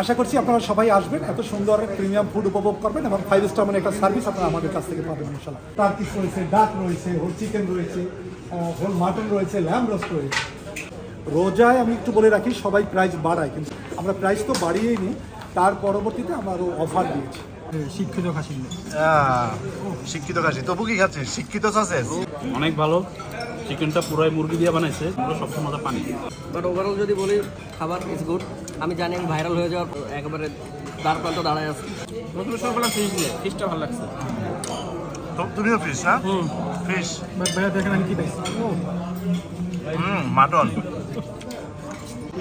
আশা করছি আপনারা সবাই আসবেন, এত সুন্দর প্রিমিয়াম ফুড উপভোগ করবেন এবং 5 স্টার মানে একটা সার্ভিস আপনারা আমাদের কাছ থেকে পাবেন ইনশাআল্লাহ। টার্কিশ রয়েছে, ডাক রয়েছে, হোল চিকেন রয়েছে, হোল মাটন রয়েছে, ল্যাম্ব রোস্ট রয়েছে। রোজায় আমি একটু বলে রাখি, সবাই প্রাইস বাড়ায়, কিন্তু আমরা প্রাইস তো বাড়িয়েই নিই, তার পরবর্তীতে আমরা আরও অফার দিয়েছি। শিক্ষিত খাসি, শিক্ষিত খাসি। তবু কি খাচ্ছিস? শিক্ষিত সাসেস অনেক ভালো, চিকেনটা পুরাই মুরগি দিয়ে বানাইছে, পুরো সবসময় মজা পানি। বাট ওভারঅল যদি বলি খাবার ইজ গুড। আমি জানি আমি ভাইরাল হয়ে যাওয়ার একেবারে দ্বার প্রান্ত দাঁড়ায় আছি। প্রথমে সবগুলো ফিশ দিয়ে, ফিশটা ভালো লাগছে। তুমিও ফিশ না? ফিশ ভাইয়া দেখেন আমি কি পাইছি, মাটন।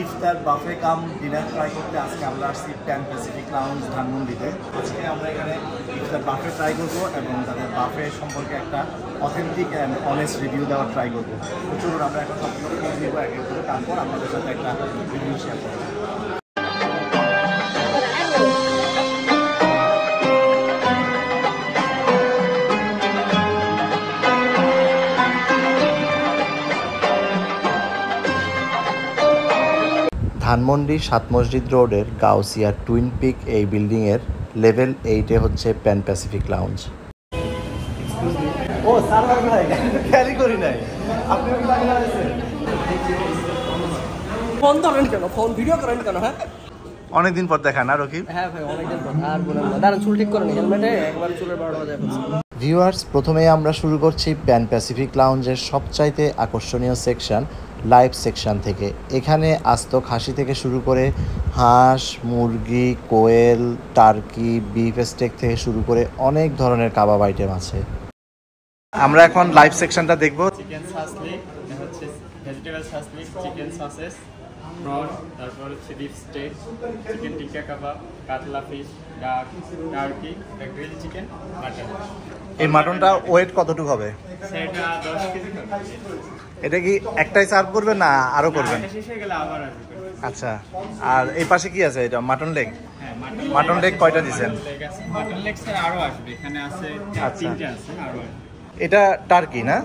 ইফতার বাফে কাম ডিনার ট্রাই করতে আজকে আমরা আসছি প্যান প্যাসিফিক লাউঞ্জ ধানমন্ডিতে। আজকে আমরা এখানে ইফতার বাফে ট্রাই করবো এবং তাদের বাফে সম্পর্কে একটা অথেন্টিক অ্যান্ড অনেস্ট রিভিউ দেওয়ার ট্রাই করবো। চলুন আমরা একটা সবগুলো খোঁজ নিব এক এক করে, তারপর আপনাদের সাথে একটা রিভিউ শেয়ার করবো। ধানমন্ডি 7 মসজিদ রোডের গাউসিয়া টুইন পিক এই বিল্ডিংয়ের লেভেল 8-এ হচ্ছে প্যান প্যাসিফিক লাউঞ্জ। ও স্যার ভাই খেয়ালই করি নাই, আপনি ফোন ধরেন কেন, ফোন ভিডিও করেন কেন? হ্যাঁ অনেকদিন পর দেখা না রকিব? হ্যাঁ ভাই অনেকদিন পর। আর বলেন না, দাঁড়ান চুল ঠিক করেন, হেলমেটে একবার চুলের 12টা বাজায় ফেলছে। ভিউয়ার্স, প্রথমেই আমরা শুরু করছি প্যান প্যাসিফিক লাউঞ্জের সবচাইতে আকর্ষণীয় সেকশন, লাইভ সেকশন থেকে। এখানে আস্ত খাসি থেকে শুরু করে হাঁস, মুরগি, কোয়েল, টার্কি, বিফ স্টেক থেকে শুরু করে অনেক ধরনের কাবাব আইটেম আছে। আমরা এখন লাইভ সেকশনটা দেখব। চিকেন সাসলিক, হচ্ছে vegetable shashlik, chicken sausages, prawn, তারপর হচ্ছে বিফ স্টেক, চিকেন টিক্কা কাবাব, কাতলা ফিশ, ডাক, টার্কি, গ্রিল চিকেন, মাটন। এই মাটনটা ওয়েট কতটুকু হবে? সেটা 10 কেজি হবে। এটা কি একটাই সার্ভ করবেন না আরো করবেন? শেষ হয়ে গেলে আবার আসবে। আচ্ছা, আর এই পাশে কি আছে? এটা মাটন লেগ। হ্যাঁ, মাটন লেগ কয়টা দিবেন? মাটন লেগ স্যার আরো আসবে, এখানে আছে 3টে আছে, আরো আসবে। এটা টার্কি না?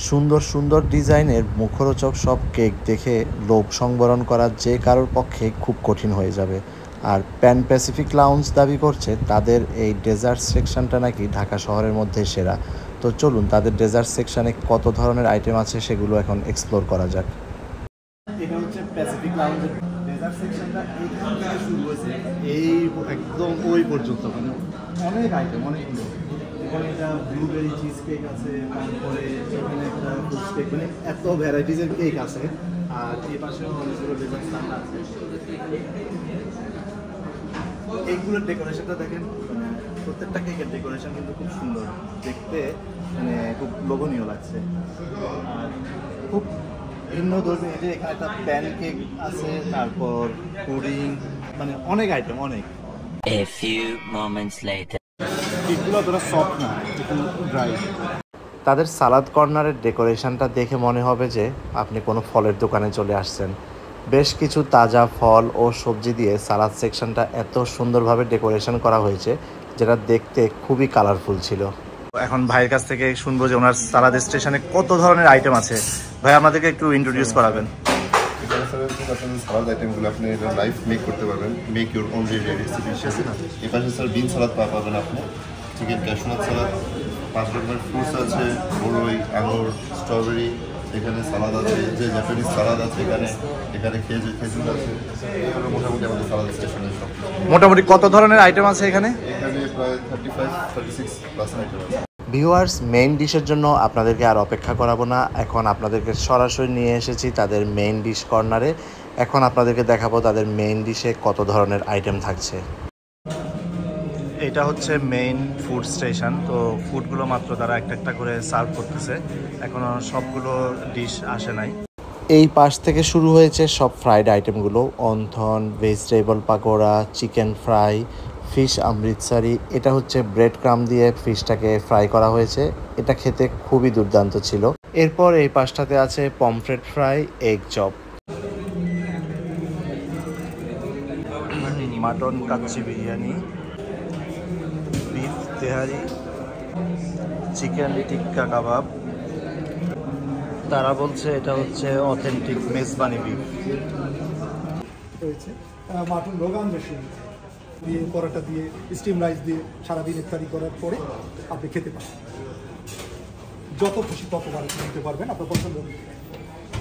সুন্দর সুন্দর ডিজাইনের মুখরোচক সব কেক দেখে লোভ সংবরণ করা যে কারোর পক্ষে খুব কঠিন হয়ে যাবে। আর প্যান প্যাসিফিক লাউঞ্জ দাবি করছে তাদের এই ডেজার্ট সেকশনটা নাকি ঢাকা শহরের মধ্যে সেরা। তো চলুন তাদের ডেজার্ট সেকশনে কত ধরনের আইটেম আছে সেগুলো এখন এক্সপ্লোর করা যাক। এটা হচ্ছে প্যাসিফিক লাউঞ্জের ডেজার্ট সেকশনটা, এইখান থেকে শুরু হয়েছে এই একদম ওই পর্যন্ত, মানে অনেক আইটেম, অনেকগুলো। এখানে একটা ব্লুবেরি চিজ কেক আছে, তারপরে এখানে একটা ফ্রুট কেক, মানে এত ভ্যারাইটিসের কেক আছে। আর এই পাশেও অনেকগুলো ডেজার্ট স্ট্যান্ড আছে। এইগুলোর ডেকোরেশনটা দেখেন, মানে প্রত্যেকটা কেকের ডেকোরেশন কিন্তু খুব সুন্দর দেখতে, মানে খুব লোভনীয় লাগছে। আর খুব ভিন্ন ধর্মী, যে এখানে একটা প্যান কেক আছে, তারপর পুডিং, মানে অনেক আইটেম, অনেক। A few moments later. কেকগুলো অতটা সফট না, একটু ড্রাই। তাদের সালাদ কর্নারের ডেকোরেশনটা দেখে মনে হবে যে আপনি কোনো ফলের দোকানে চলে আসছেন। বেশ কিছু তাজা ফল ও সবজি দিয়ে সালাদ সেকশনটা এত সুন্দরভাবে ডেকোরেশন করা হয়েছে যেটা দেখতে খুবই কালারফুল ছিল। এখন ভাইয়ের কাছ থেকে শুনবো যে ওনার সালাদ স্টেশনে কত ধরনের আইটেম আছে। ভাই আমাদেরকে একটু ইন্ট্রোডিউস করাবেন। সালাদ আইটেমগুলো আপনি লাইভ মেক করতে পারবেন, মেক ইউর ওন রেসিপি হিসেবে। এই পাশে স্যার বিন সালাদ পাবেন আপনি, চিকেন ক্যাশনাট সালাদ, 5 রকমের ফ্রুটস আছে, বড়ই, আঙুর, স্ট্রবেরি। এখানে সালাদ আছে, যে জাপানিজ সালাদ আছে এখানে, এখানে খেজুর আছে। এগুলো মোটামুটি আমাদের সালাদ স্টেশনের সব। মোটামুটি কত ধরনের আইটেম আছে এখানে? এখানে প্রায় 35-36 প্লাস আইটেম আছে। ভিউয়ার্স, মেইন ডিশের জন্য আপনাদেরকে আর অপেক্ষা করাবো না, এখন আপনাদেরকে সরাসরি নিয়ে এসেছি তাদের মেইন ডিশ কর্নারে। এখন আপনাদেরকে দেখাবো তাদের মেইন ডিশে কত ধরনের আইটেম থাকছে। এটা হচ্ছে মেইন ফুড স্টেশন। তো ফুডগুলো মাত্র তারা একটা একটা করে সার্ভ করতেছে, এখনও সবগুলো ডিশ আসে নাই। এই পাশ থেকে শুরু হয়েছে সব ফ্রাইড আইটেমগুলো, wonton, vegetable pakora, chicken fry, fish Amritsari. এটা হচ্ছে ব্রেড ক্রাম দিয়ে ফিশটাকে ফ্রাই করা হয়েছে, এটা খেতে খুবই দুর্দান্ত ছিল। এরপর এই পাশটাতে আছে pomfret fry, egg chop, mutton kacchi biryani, beef tehari, chicken tikka kebab, তারা বলছে এটা হচ্ছে অথেন্টিক মেজবানি বিফ। রয়েছে মাটন রোগান বেশি দিয়ে পরোটা দিয়ে স্টিম রাইস দিয়ে সারাদিন ইফতারি করার পরে আপনি খেতে পারেন, যত খুশি ততবার নিতে পারবেন আপনার পছন্দ অনুযায়ী।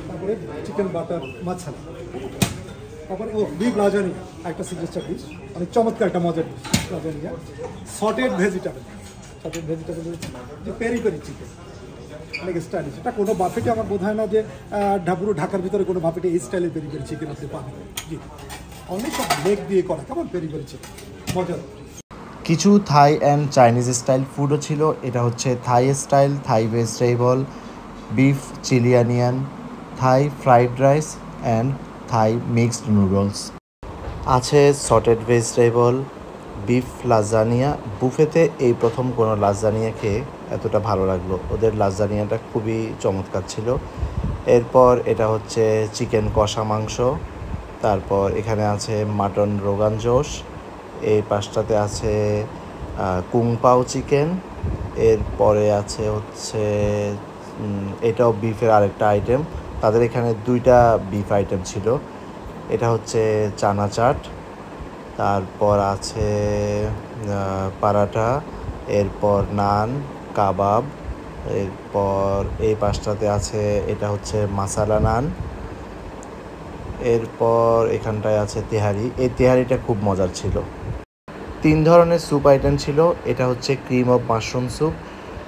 তারপরে চিকেন বাটার মাছালা, তারপরে বিফ লাজানিয়া একটা সিগনেচার ডিশ, অনেক চমৎকার একটা মজার ডিশ লাজানিয়া। সটেড ভেজিটেবল রয়েছে যে পেরি পেরি চিকেন, অনেক স্টাইলিশ। এটা কোনো বাফেটে আমার বোধ হয় না যে পুরো ঢাকার ভিতরে কোনো বাফেটে এই স্টাইলের পেরি পেরি চিকেন আপনি পাবেন। জি, অনেক সব লেগ দিয়ে করা, কেমন পেরি পেরি চিকেন মজার। কিছু থাই অ্যান্ড চাইনিজ স্টাইল ফুডও ছিল। এটা হচ্ছে Thai style, Thai vegetable, beef chilli onion, Thai fried rice and Thai mixed noodles. আছে সটেড ভেজিটেবল, বিফ লাজানিয়া। বুফেতে এই প্রথম কোনো লাজানিয়া খেয়ে এতটা ভালো লাগলো, ওদের লাজানিয়াটা খুবই চমৎকার ছিল। এরপর এটা হচ্ছে চিকেন কষা মাংস, তারপর এখানে আছে মাটন রোগান জোশ, এই পাশটাতে আছে কুং পাও চিকেন, এরপরে আছে হচ্ছে এটাও বিফের আরেকটা আইটেম। তাদের এখানে দুইটা বিফ আইটেম ছিল। এটা হচ্ছে চানা চাট, তারপর আছে পারাঠা, এরপর নান কাবাব, এরপর এই পাশটাতে আছে এটা হচ্ছে মাসালা নান, এরপর এখানটায় আছে তেহারি। এই তেহারিটা খুব মজার ছিল। 3 ধরনের স্যুপ আইটেম ছিল। এটা হচ্ছে cream of mushroom soup.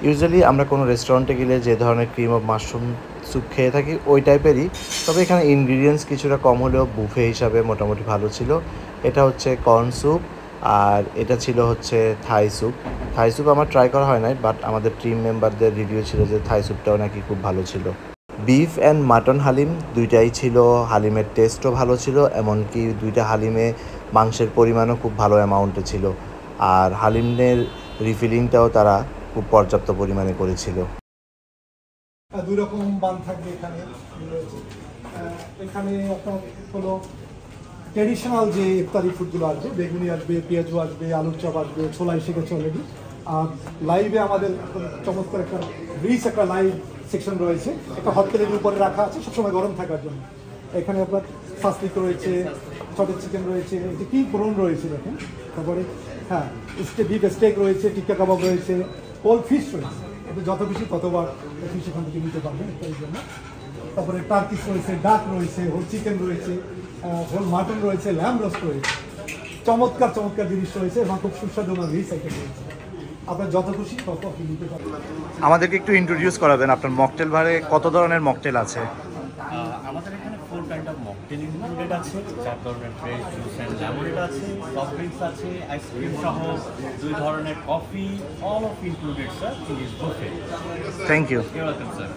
Usually আমরা কোনো রেস্টুরেন্টে গেলে যে ধরনের ক্রিম অফ মাশরুম স্যুপ খেয়ে থাকি ওই টাইপেরই, তবে এখানে ইনগ্রিডিয়েন্টস কিছুটা কম হলেও বুফে হিসাবে মোটামুটি ভালো ছিল। এটা হচ্ছে কর্ন স্যুপ, আর এটা ছিল হচ্ছে থাই স্যুপ। থাই স্যুপ আমার ট্রাই করা হয় নাই, বাট আমাদের টিম মেম্বারদের রিভিউ ছিল যে থাই স্যুপটাও নাকি খুব ভালো ছিল। বিফ অ্যান্ড মাটন হালিম দুইটাই ছিল। হালিমের টেস্টও ভালো ছিল, এমনকি দুইটা হালিমে মাংসের পরিমাণও খুব ভালো অ্যামাউন্টে ছিল, আর হালিমের রিফিলিংটাও তারা খুব পর্যাপ্ত পরিমাণে করেছিল। 2 রকম বান থাকবে এখানে। এখানে আপনার হলো ট্রেডিশনাল যে ইফতারি ফুডগুলো আসবে, বেগুনি আসবে, পেঁয়াজু আসবে, আলুর চপ আসবে, ছোলা এসে গেছে অলরেডি। আর লাইভে আমাদের চমৎকার একটা রিচ একটা লাইভ সেকশন রয়েছে, একটা হট প্লেটের উপরে রাখা আছে সবসময় গরম থাকার জন্য। এখানে আপনার ফাসলিক রয়েছে, সটেড চিকেন রয়েছে, যে কি প্রন রয়েছে দেখেন। তারপরে হ্যাঁ বিফ স্টেক রয়েছে, টিক্কা কাবাব রয়েছে, কোল্ড ফিশ রয়েছে। আপনি যত বেশি ততবার ফিশ এখান থেকে নিতে পারবেন ইফতারির জন্য। তারপরে টার্কিশ রয়েছে, ডাক রয়েছে, হোল চিকেন রয়েছে, হোল মাটন রয়েছে, ল্যাম রোস্ট রয়েছে। চমৎকার চমৎকার জিনিস রয়েছে এবং খুব সুস্বাদু রিচ আইটেম রয়েছে। আপনার যত খুশি তত আপনি নিতে পারবেন। আমাদেরকে একটু ইন্ট্রোডিউস করাবেন আপনার মকটেল বারে কত ধরনের মকটেল আছে? আমাদের এখানে 4 কাইন্ড অফ মকটেল ইনক্লুডেড আছে, 4 ধরনের ফ্রেশ জুস অ্যান্ড লেমনেড আছে, সফট ড্রিঙ্কস আছে, আইসক্রিম সহ 2 ধরনের coffee, all of included sir in this buffet. Thank you. You welcome sir.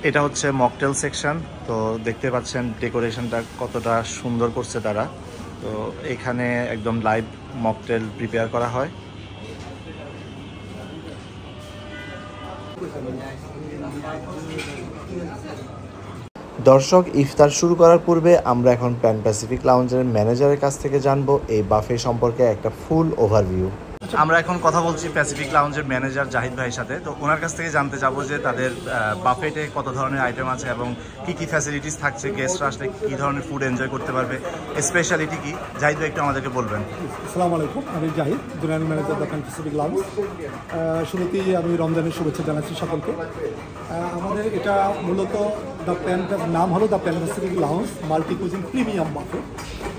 এটা হচ্ছে মকটেল সেকশন। তো দেখতে পাচ্ছেন ডেকোরেশনটা কতটা সুন্দর করছে তারা। তো এখানে একদম লাইভ মকটেল প্রিপেয়ার করা হয়। দর্শক, ইফতার শুরু করার পূর্বে আমরা এখন প্যান প্যাসিফিক লাউঞ্জের ম্যানেজারের কাছ থেকে জানবো এই বাফে সম্পর্কে একটা ফুল ওভারভিউ। আমরা এখন কথা বলছি প্যাসিফিক লাউঞ্জের ম্যানেজার জাহিদ ভাইয়ের সাথে। তো ওনার কাছ থেকে জানতে যাবো যে তাদের বাফেটে কত ধরনের আইটেম আছে এবং কি কি ফ্যাসিলিটিস থাকছে, গেস্টরা আসলে কী ধরনের ফুড এনজয় করতে পারবে, স্পেশালিটি কি। জাহিদ ভাই একটু আমাদেরকে বলবেন। আসসালামু আলাইকুম, আমি Zahid, general manager the Pan Pacific lounge. শুরুতেই আমি রমজানের শুভেচ্ছা জানাচ্ছি সকলকে। আমাদের এটা মূলত দ্য প্যান, নাম হলো the Pan Pacific lounge multi cuisine premium buffet.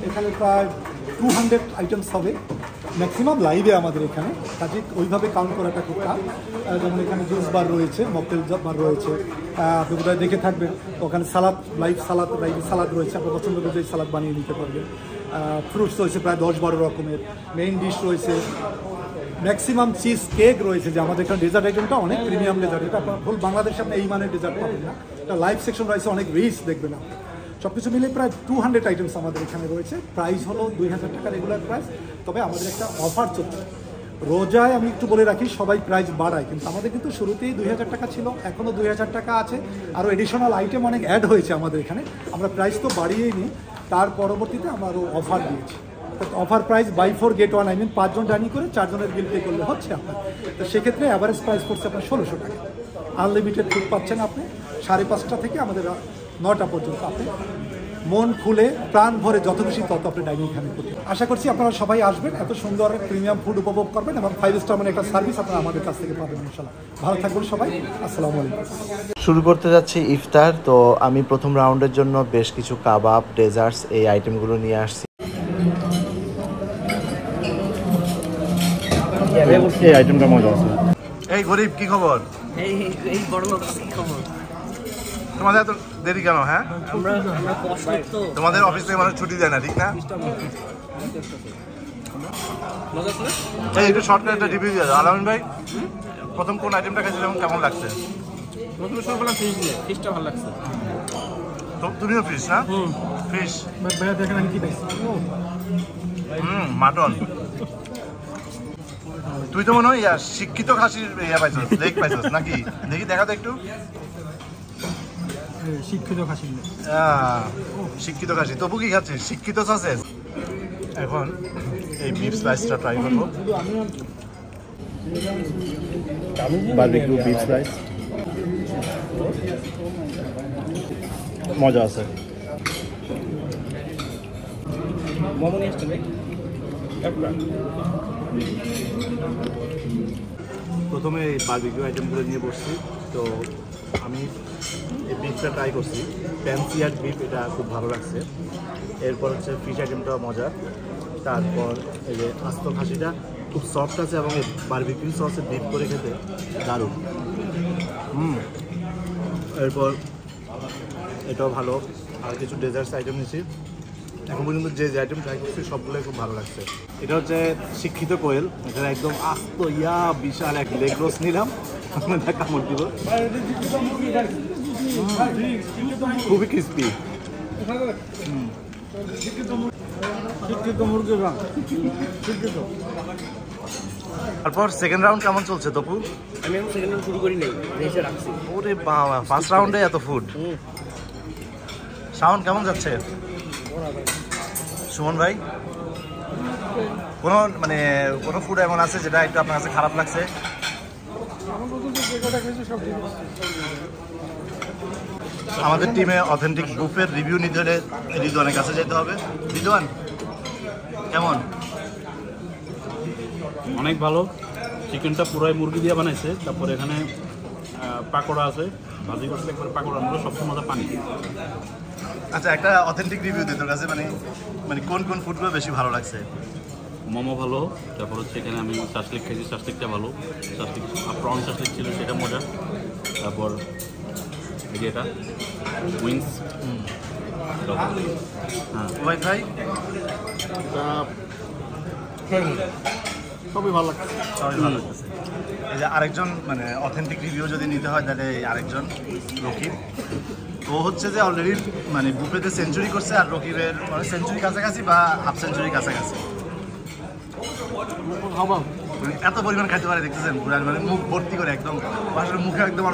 এখানে প্রায় 200 আইটেমস হবে, ম্যাক্সিমাম লাইভে আমাদের এখানে, কাজে ওইভাবে কাউন্ট করাটা খুব টাফ। যেমন এখানে জুস বার রয়েছে, মকটেল বার রয়েছে, আপনি বোধহয় দেখে থাকবেন। তো ওখানে সালাদ, লাইভ সালাদ রয়েছে, আপনার পছন্দ অনুযায়ী সালাদ বানিয়ে নিতে পারবেন। ফ্রুটস রয়েছে প্রায় 10-12 রকমের, মেইন ডিশ রয়েছে, ম্যাক্সিমাম চিজ কেক রয়েছে। যে আমাদের এখানে ডেজার্ট আইটেমটা অনেক প্রিমিয়াম ডেজার্ট, এটা আপনার ফুল বাংলাদেশে আপনি এই মানের ডেজার্ট পাবেন না। এটা লাইভ সেকশন রয়েছে, অনেক রিচ দেখবেন আপনি। সব কিছু মিলে প্রায় 200 আইটেমস আমাদের এখানে রয়েছে। প্রাইস হলো 2000 টাকা রেগুলার প্রাইস। তবে আমাদের একটা অফার চলছে রোজায়, আমি একটু বলে রাখি, সবাই প্রাইস বাড়ায়, কিন্তু আমাদের কিন্তু শুরুতেই 2000 টাকা ছিল, এখনও 2000 টাকা আছে। আরও এডিশনাল আইটেম অনেক অ্যাড হয়েছে আমাদের এখানে, আমরা প্রাইস তো বাড়িয়েই নিই, তার পরবর্তীতে আমরা আরও অফার দিয়েছি। অফার প্রাইস বাই 4 get 1, 5 জন ডাইনিং করে 4 জনের বিল পে করলে হচ্ছে আপনার। তো সেক্ষেত্রে অ্যাভারেজ প্রাইস করছে আপনার 1600 টাকা। আনলিমিটেড ফুড পাচ্ছেন আপনি 5:30 থেকে আমাদের 9টা পর্যন্ত। আপনি মন খুলে প্রাণ ভরে যত খুশি তত আপনি ডাইনিং এখানে করতে। আশা করছি আপনারা সবাই আসবেন, এত সুন্দর প্রিমিয়াম ফুড উপভোগ করবেন এবং 5 স্টার মানে একটা সার্ভিস আপনারা আমাদের কাছ থেকে পাবেন ইনশাআল্লাহ। ভালো থাকবেন সবাই, আসসালামু আলাইকুম। শুরু করতে যাচ্ছি ইফতার। তো আমি প্রথম রাউন্ডের জন্য বেশ কিছু কাবাব, ডেজার্টস এই আইটেমগুলো নিয়ে আসছি। এই আইটেমটা মজা আছে। এই গরিব কি খবর? এই বড় লোক খবর। তোমাদের এত দেরি কেন? হ্যাঁ, আমরা কষ্ট তো। তোমাদের অফিস থেকে মানুষ ছুটি দেয় না, ঠিক না? এই একটু শর্টকাট একটা রিভিউ দিয়ে দাও আলামিন ভাই। প্রথম কোন আইটেমটা খাইছিলাম, কেমন লাগছে? প্রথমে সব বললাম ফিশ দিয়ে, ফিশটা ভালো লাগছে। তো তুমিও ফিশ না? ফিশ ভাইয়া দেখেন আমি কি পাইছি। মাটন। তুই তো মনে হয় শিক্ষিত খাসির পাইছিস, লেগ পাইছিস নাকি? দেখি দেখা তো একটু। শিক্ষিত খাসি, শিক্ষিত খাসি। তবু কি খাচ্ছিস? শিক্ষিত সসেস। এখন এই বিফ স্লাইসটা ট্রাই করবো। বারবিকিউ বিফ স্লাইস মজা আছে। মোমো নিয়ে আসছেন ভাই? প্রথমে এই বারবিকিউ আইটেমগুলো নিয়ে বসছি। তো আমি এই বিফটা ট্রাই করছি, ফ্যান্সিয়ার বিফ, এটা খুব ভালো লাগছে। এরপর হচ্ছে ফিশ আইটেমটাও মজা। তারপর এই যে আস্ত খাসিটা খুব সফট আছে এবং বারবিকিউ সসে ডিপ করে খেতে দারুণ। এরপর এটাও ভালো। আর কিছু ডেজার্টস আইটেম নিয়েছি। এখন পর্যন্ত যে আইটেম ট্রাই করছি সবগুলোই খুব ভালো লাগছে। এটা হচ্ছে শিক্ষিত কোয়েল, এটা একদম আস্ত বিশাল এক লেগ রোস্ট নিলাম, কামড় দিব। খুবই ক্রিস্পি। তারপর সেকেন্ড রাউন্ড কেমন চলছে তপু? আমি এখন সেকেন্ড রাউন্ড শুরু করি নাই, রেসে রাখছি। ওরে বাবা, ফার্স্ট রাউন্ডে এত ফুড। সাউন্ড কেমন যাচ্ছে? সুমন ভাই, কোনো ফুড এমন আছে যেটা একটু আপনার কাছে খারাপ লাগছে? আমাদের টিমে অথেন্টিক বুফের রিভিউ নিতে হলে রিদওয়ানের কাছে যেতে হবে। রিদওয়ান কেমন? অনেক ভালো। চিকেনটা পুরাই মুরগি দিয়ে বানাইছে। তারপর এখানে পাকোড়া আছে, ভাজি করছে একবার পাকোড়ার মধ্যে, সবসময় মজা পানি। আচ্ছা, একটা অথেন্টিক রিভিউ দিতে কাছে মানে কোন কোন ফুডগুলো বেশি ভালো লাগছে? মোমো ভালো। তারপর হচ্ছে এখানে আমি শাসলিক খেয়েছি, শাসলিকটা ভালো। শাসলিক প্রন শাসলিক ছিল, সেটা মজা। তারপর এই যে এটা উইংস। হ্যাঁ ওয়াই ভাই, সবই ভালো লাগছে। সবাই ভালো লাগতেছে। এই যে আরেকজন অথেন্টিক রিভিউ যদি নিতে হয় তাহলে আরেকজন রকিব। ও হচ্ছে যে অলরেডি বুফেতে সেঞ্চুরি করছে, আর রকিবের সেঞ্চুরি কাছাকাছি বা হাফ সেঞ্চুরি কাছাকাছি। এত পরিমাণ খাইতে পারে দেখতেছেন, মুখ ভর্তি করে একদম, আসলে মুখে একদম।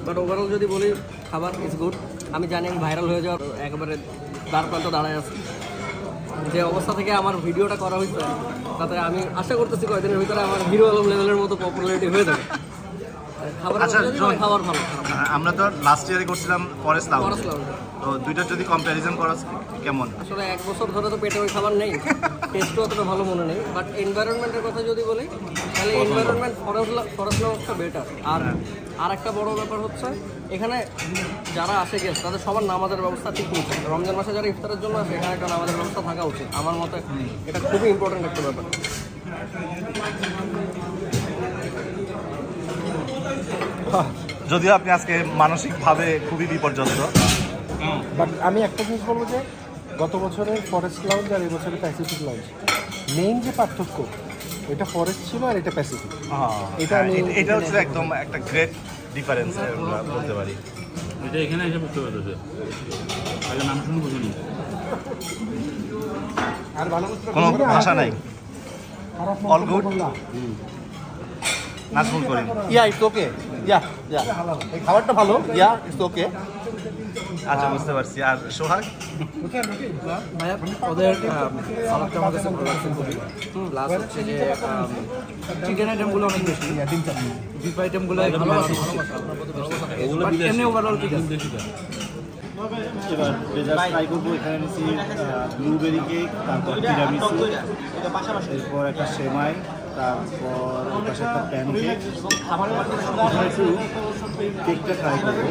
বাট ওভারঅল যদি বলি, খাবার ইজ গুড। আমি জানি আমি ভাইরাল হয়ে যাওয়ার একেবারে দ্বার প্রান্ত দাঁড়ায় আছি। যে অবস্থা থেকে আমার ভিডিওটা করা হয়েছে, তাতে আমি আশা করতেছি কয়েকদিনের ভিতরে আমার হিরো আলম লেভেলের মতো পপুলারিটি হয়ে যাবে। খাবার ভালো। আমরা তো লাস্ট ইয়ারে করছিলাম ফরেস্ট লাউঞ্জ, তো দুইটার যদি কম্প্যারিজন করা কেমন? আসলে 1 বছর ধরে তো পেটে ওই খাবার নেই, টেস্টও অতটা ভালো মনে নেই। বাট এনভায়রনমেন্টের কথা যদি বলি, তাহলে এনভায়রনমেন্ট ফরেস্ট লাউঞ্জটা বেটার। আর একটা বড় ব্যাপার হচ্ছে, এখানে যারা আসে গেস্ট, তাদের সবার নামাজের ব্যবস্থা ঠিক হচ্ছে। রমজান মাসে যারা ইফতারের জন্য আসে, এখানে একটা নামাজের ব্যবস্থা থাকা উচিত। আমার মতে এটা খুবই ইম্পর্টেন্ট একটা ব্যাপার। যদিও আপনি আজকে মানসিকভাবে খুবই বিপর্যস্ত, বাট আমি একটা জিনিস বলবো যে গত বছরের ফরেস্ট লাউঞ্জ আর এই বছরের প্যাসিফিক লাউঞ্জ, মেইন যে পার্থক্য, এটা ফরেস্ট ছিল আর এটা প্যাসিফিক। এটা হচ্ছে একদম একটা গ্রেট ডিফারেন্স বলতে পারি। এটা এখানে এসে বুঝতে পারতেছে, আগে নাম শুনে বুঝিনি। কোনো ভাষা নাই, all good. Nazmul Karim, it's okay. এই খাবারটা ভালো, ইটস ওকে। আচ্ছা বুঝতে পারছি। আর সোহাগ? ভাইয়া ওদের সালাদটা আমার কাছে ভালো লাগছে খুবই, প্লাস হচ্ছে যে চিকেন আইটেমগুলো অনেক বেশি, বিফ আইটেমগুলো এমনি ওভারঅল ঠিক আছে। এবার ডেজার্ট ট্রাই করবো। এখানে নিচ্ছি ব্লুবেরি কেক, তারপর তিরামিসু, এরপর একটা সেমাই, তারপর পাশে একটা প্যান কেক। একটু কেকটা ট্রাই করবো।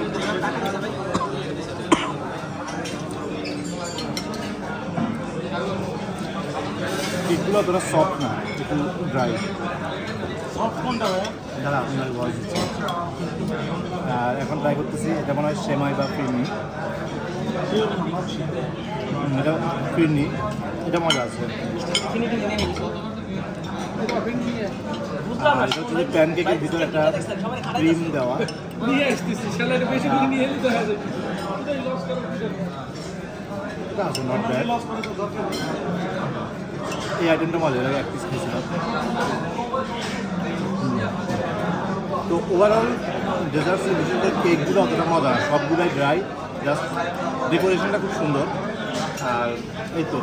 কেকগুলো অতটা সফট না, একটু ড্রাই। সফট কোনটা ভাইয়া? দাঁড়া আপনার ভয়েস দিচ্ছি। আর এখন ট্রাই করতেছি, এটা মনে হয় সেমাই বা ফিরনি। এটা ফিরনি, এটা মজা আছে। আর এটা হচ্ছে প্যান কেকের ভিতরে একটা ক্রিম দেওয়া। এটা আছে নট ব্যাড। এই আইটেমটা মজা লাগে, এক পিস খেয়েছিলাম। তো ওভারঅল ডেজার্টসের বিশেষ করে কেকগুলো অতটা মজা না, সবগুলোই ড্রাই, জাস্ট ডেকোরেশনটা খুব সুন্দর। আর এই তো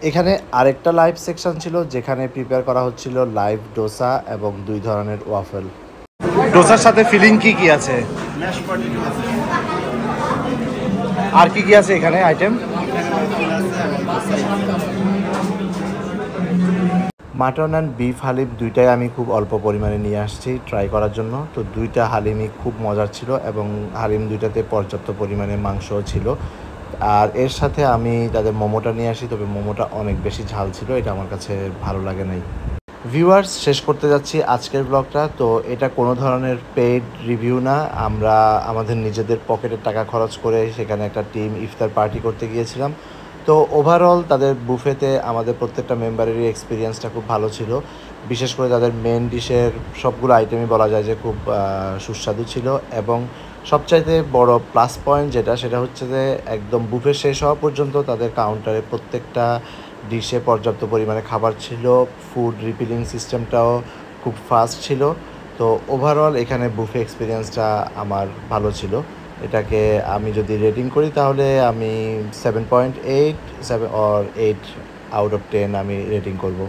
এখানে আরেকটা লাইভ সেকশন ছিল যেখানে প্রিপেয়ার করা হচ্ছিল লাইভ ডোসা এবং 2 ধরনের ওয়াফেল। ডোসার সাথে ফিলিং কি কি আছে? ম্যাশ পটেটো আছে। আর কি কি আছে এখানে item? Mutton and beef haleem দুইটাই আমি খুব অল্প পরিমাণে নিয়ে আসছি ট্রাই করার জন্য। তো দুইটা হালিমই খুব মজার ছিল এবং হালিম দুইটাতে পর্যাপ্ত পরিমাণে মাংসও ছিল। আর এর সাথে আমি তাদের মোমোটা নিয়ে আসি, তবে মোমোটা অনেক বেশি ঝাল ছিল, এটা আমার কাছে ভালো লাগে নাই। ভিউয়ার্স, শেষ করতে যাচ্ছি আজকের ব্লগটা। তো এটা কোনো ধরনের পেইড রিভিউ না, আমরা আমাদের নিজেদের পকেটের টাকা খরচ করে সেখানে একটা টিম ইফতার পার্টি করতে গিয়েছিলাম। তো ওভারঅল তাদের বুফেতে আমাদের প্রত্যেকটা মেম্বারেরই এক্সপিরিয়েন্সটা খুব ভালো ছিল। বিশেষ করে তাদের মেন ডিশের সবগুলো আইটেমই বলা যায় যে খুব সুস্বাদু ছিল। এবং সবচাইতে বড় প্লাস পয়েন্ট সেটা হচ্ছে যে একদম বুফে শেষ হওয়া পর্যন্ত তাদের কাউন্টারে প্রত্যেকটা ডিশে পর্যাপ্ত পরিমাণে খাবার ছিল। ফুড রিফিলিং সিস্টেমটাও খুব ফাস্ট ছিল। তো ওভারঅল এখানে বুফে এক্সপিরিয়েন্সটা আমার ভালো ছিল। এটাকে আমি যদি রেটিং করি তাহলে আমি 7.8 or 8 out of 10 আমি রেটিং করব।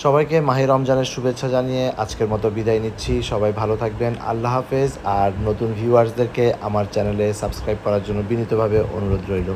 সবাইকে মাহে রমজানের শুভেচ্ছা জানিয়ে আজকের মতো বিদায় নিচ্ছি। সবাই ভালো থাকবেন, আল্লাহ হাফেজ। আর নতুন ভিউয়ার্সদেরকে আমার চ্যানেলে সাবস্ক্রাইব করার জন্য বিনীতভাবে অনুরোধ রইল।